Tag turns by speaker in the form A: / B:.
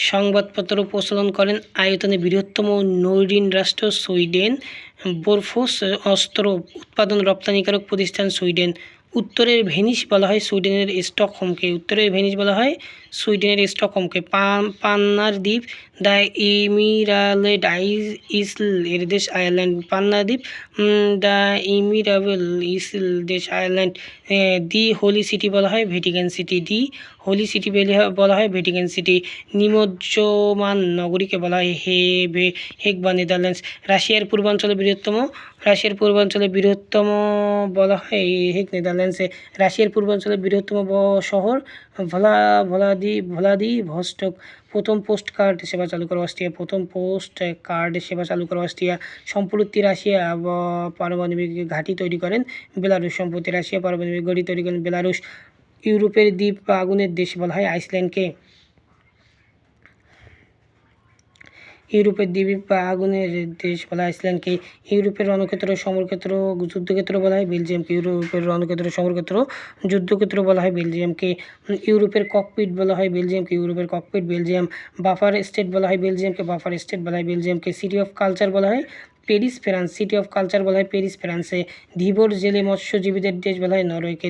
A: সংবাদপত্র প্রচলন করেন আয়তনে বৃহত্তম নৈরিন রাষ্ট্র সুইডেন। বোরফোস অস্ত্র উৎপাদন রপ্তানিকারক প্রতিষ্ঠান সুইডেন। উত্তরের ভেনিস বলা হয় সুইডেনের স্টকহোমকে। উত্তরের ভেনিস বলা হয় সুইডেনের স্টকহোমকে। পান্নার দ্বীপ দ্য ইমিরালেড ইসল এর দেশ আয়ারল্যান্ড। পান্না দ্বীপ দ্য ইমিরাবেল ইসল দেশ আয়ারল্যান্ড। দি হোলি সিটি বলা হয় ভ্যাটিকান সিটি। দি হোলি সিটি বলা হয় ভ্যাটিকান সিটি। নিমজ্জমান নগরীকে বলা হয় হেগ বা নেদারল্যান্ডস। রাশিয়ার পূর্বাঞ্চলে বৃহত্তম বলা হয় হেগ নেদারল্যান্ডসে। রাশিয়ার পূর্বাঞ্চলে বৃহত্তম শহর ভ্লাদিভস্টক। প্রথম পোস্ট কার্ড সেবা চালু করা অস্ট্রিয়া। সম্প্রতি রাশিয়া পারমাণবিক ঘাঁটি তৈরি করেন বেলারুশ। ইউরোপের দ্বীপ বা আগুনের দেশ বলা হয় আইসল্যান্ডকে। ইউরোপের রণক্ষেত্র সমরক্ষেত্র যুদ্ধক্ষেত্র বলা হয় বেলজিয়ামকে। ইউরোপের ককপিট বলা হয় বেলজিয়াম। বাফার স্টেট বলা হয় বেলজিয়ামকে। সিটি অফ কালচার বলা হয় প্যারিস, ফ্রান্সে। ধীবর জেলে মৎস্যজীবীদের দেশ বলা হয় নরওয়েকে।